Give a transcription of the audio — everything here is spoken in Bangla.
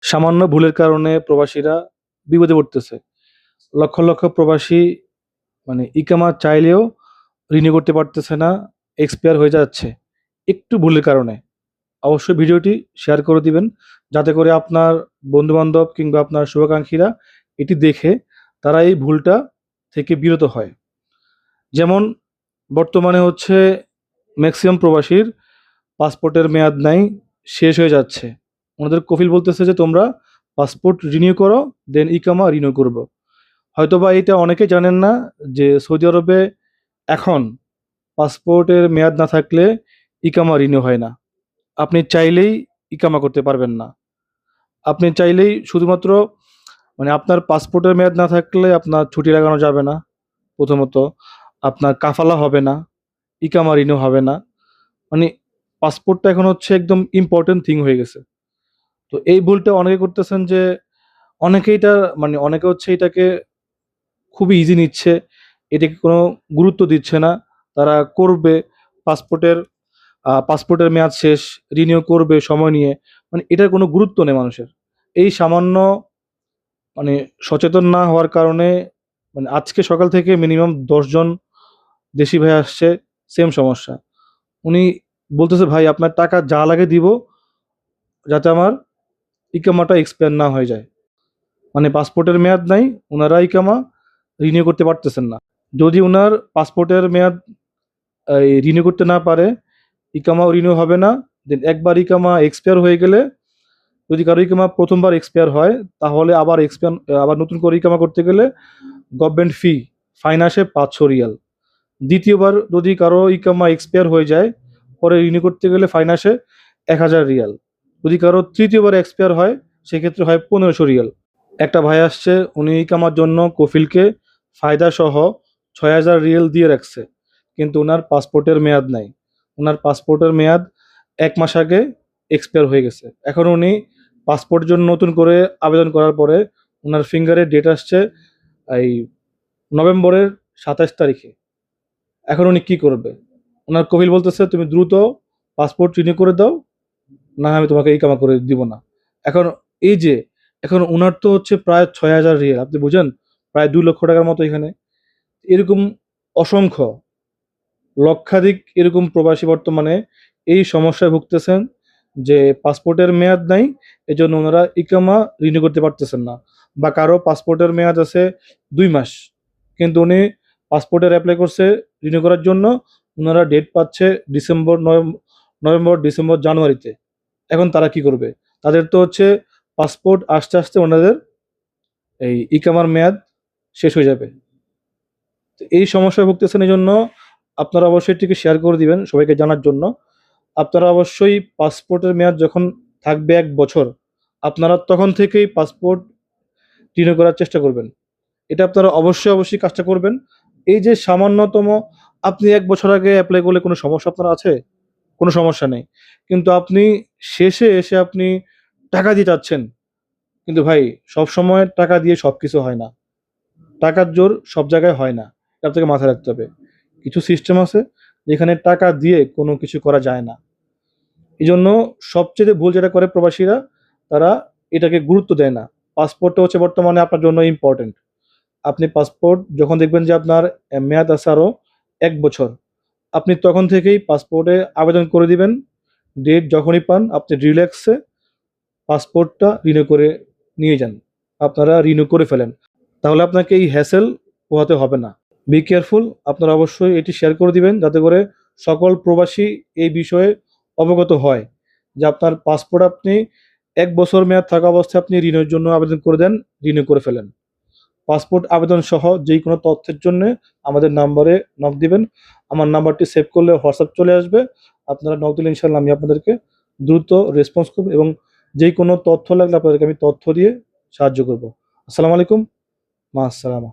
সামান্য ভুলের কারণে প্রবাসীরা বিপদে পড়তেছে। লক্ষ লক্ষ প্রবাসী ইকামা চাইলেও রিনিউ করতে পারতেছে না, এক্সপায়ার হয়ে যাচ্ছে একটু ভুলের কারণে। অবশ্যই ভিডিওটি শেয়ার করে দিবেন, যাতে করে আপনার বন্ধু-বান্ধব কিংবা আপনার শুভাকাঙ্ক্ষীরা এটি দেখে তারা এই ভুলটা থেকে বিরত হয়। যেমন বর্তমানে হচ্ছে ম্যাক্সিমাম প্রবাসীর পাসপোর্টের মেয়াদ নাই, শেষ হয়ে যাচ্ছে। ওনাদের কফিল বলতেছে যে তোমরা পাসপোর্ট রিনিউ করো, দেন ইকামা রিনিউ করবো। হয়তোবা এটা অনেকে জানেন না যে সৌদি আরবে এখন পাসপোর্টের মেয়াদ না থাকলে ইকামা রিনিউ হয় না। আপনি চাইলেই ইকামা করতে পারবেন না। আপনি চাইলেই শুধুমাত্র আপনার পাসপোর্টের মেয়াদ না থাকলে আপনার ছুটি লাগানো যাবে না। প্রথমত আপনার কাফালা হবে না, ইকামা রিনিউ হবে না। মানে পাসপোর্টটা এখন হচ্ছে একদম ইম্পর্টেন্ট থিং হয়ে গেছে। তো এই ভুলটা অনেকে করতেছেন যে অনেকে এটা অনেকে হচ্ছে এটাকে খুবই ইজি নিচ্ছে, এটাকে কোনো গুরুত্ব দিচ্ছে না। তারা করবে, পাসপোর্টের পাসপোর্টের মেয়াদ শেষ, রিনিউ করবে সময় নিয়ে। এটার কোনো গুরুত্ব নেই মানুষের। এই সামান্য মানে সচেতন না হওয়ার কারণে আজকে সকাল থেকে মিনিমাম ১০ জন দেশি ভাই আসছে, সেম সমস্যা। উনি বলতেছে ভাই আপনার টাকা যা লাগে দিব, যাতে আমার ইকামাটা এক্সপায়ার না হয়ে যায়। পাসপোর্টের মেয়াদ নাই, উনারা ইকামা রিনিউ করতে পারতেছেন না। যদি উনার পাসপোর্টের মেয়াদ রিনিউ করতে না পারে, ইকামাও রিনিউ হবে না। দেন একবার ইকামা এক্সপায়ার হয়ে গেলে, যদি কারো ইকামা প্রথমবার এক্সপায়ার হয়, তাহলে আবার নতুন করে ইকামা করতে গেলে গভর্নমেন্ট ফাইন আসে ৫০০ রিয়াল। দ্বিতীয়বার যদি কারো ইকামা এক্সপায়ার হয়ে যায়, পরে রিনিউ করতে গেলে ফাইন আসে ১০০০ রিয়াল। যদি কারো তৃতীয়বার এক্সপায়ার হয়, সেক্ষেত্রে হয় ১৫০০ রিয়াল। একটা ভাই আসছে, উনি ইকামার জন্য কফিলকে ফায়দা সহ ৬০০০ রিয়াল দিয়ে রাখছে, কিন্তু ওনার পাসপোর্টের মেয়াদ নাই। ওনার পাসপোর্টের মেয়াদ ১ মাস আগে এক্সপায়ার হয়ে গেছে। এখন উনি পাসপোর্টের জন্য নতুন করে আবেদন করার পরে ওনার ফিঙ্গারের ডেট আসছে এই নভেম্বরের ২৭ তারিখে। এখন উনি কী করবে? ওনার কফিল বলতেছে তুমি দ্রুত পাসপোর্ট রিনিউ করে দাও, না আমি তোমাকে ইকামা করে দিব না। এখন এই যে এখন উনার তো হচ্ছে প্রায় ৬০০০ রিয়াল, আপনি বুঝেন, প্রায় ২ লক্ষ টাকার মতো এখানে। এরকম অসংখ্য লক্ষাধিক এরকম প্রবাসী বর্তমানে এই সমস্যায় ভুগতেছেন যে পাসপোর্টের মেয়াদ নাই, এজন্য ওনারা ইকামা রিনিউ করতে পারতেছেন না। বা কারো পাসপোর্টের মেয়াদ আছে ২ মাস, কিন্তু উনি পাসপোর্টের অ্যাপ্লাই করছে রিনিউ করার জন্য, ওনারা ডেট পাচ্ছে নভেম্বর, ডিসেম্বর, জানুয়ারিতে। এখন তারা কি করবে? তাদের তো হচ্ছে পাসপোর্ট আসতে আসতে ওনাদের এই ইকামার মেয়াদ শেষ হয়ে যাবে। তো এই সমস্যায় ভুগতেছেন, এজন্য আপনারা অবশ্যই এটিকে শেয়ার করে দিবেন সবাইকে জানার জন্য। আপনারা অবশ্যই পাসপোর্টের মেয়াদ যখন থাকবে ১ বছর, আপনারা তখন থেকেই পাসপোর্ট রিনিউ করার চেষ্টা করবেন। এটা আপনারা অবশ্যই কাজটা করবেন। এই যে সামান্যতম, আপনি ১ বছর আগে এপ্লাই করলে কোনো সমস্যা আপনার আছে? কোনো সমস্যা নেই। কিন্তু আপনি শেষে এসে আপনি টাকা দিয়ে চাচ্ছেন। কিন্তু ভাই, সবসময় টাকা দিয়ে সবকিছু হয় না। টাকার জোর সব জায়গায় হয় না। এটা আপনাকে মাথায় রাখতে হবে। কিছু সিস্টেম আছে যেখানে টাকা দিয়ে কোনো কিছু করা যায় না। এজন্য সবচেয়ে ভুল যেটা করে প্রবাসীরা, তারা এটাকে গুরুত্ব দেয় না। পাসপোর্টটা হচ্ছে বর্তমানে আপনার জন্য ইম্পোর্টেন্ট। আপনি পাসপোর্ট যখন দেখবেন যে আপনার মেয়াদ আছে আরও ১ বছর, আপনি তখন থেকেই পাসপোর্টে আবেদন করে দিবেন। ডেট যখনই পান আপনি রিল্যাক্সে পাসপোর্টটা রিনিউ করে নিয়ে যান। আপনারা রিনিউ করে ফেলেন। তাহলে আপনাকে এই হ্যাসেল পোহাতে হবে না। Be careful. আপনারা অবশ্যই এটি শেয়ার করে দিবেন, যাতে করে সকল প্রবাসী এই বিষয়ে অবগত হয় যে আপনার পাসপোর্ট আপনি ১ বছর মেয়াদ থাকা অবস্থায় আপনি রিনিউর জন্য আবেদন করে দেন, রিনিউ করে ফেলেন। পাসপোর্ট আবেদন সহ যেকোনো তথ্যের জন্যে আমাদের নাম্বারে নক দিবেন। আমার নাম্বারটি সেভ করলে হোয়াটসঅ্যাপ চলে আসবে। আপনারা নক দিলে ইনশাআল্লাহ আমি আপনাদেরকে দ্রুত রেসপন্স করব, এবং যেকোনো তথ্য লাগলে আপনাদেরকে আমি তথ্য দিয়ে সাহায্য করব। আসসালামু আলাইকুম। মা আসসালামা।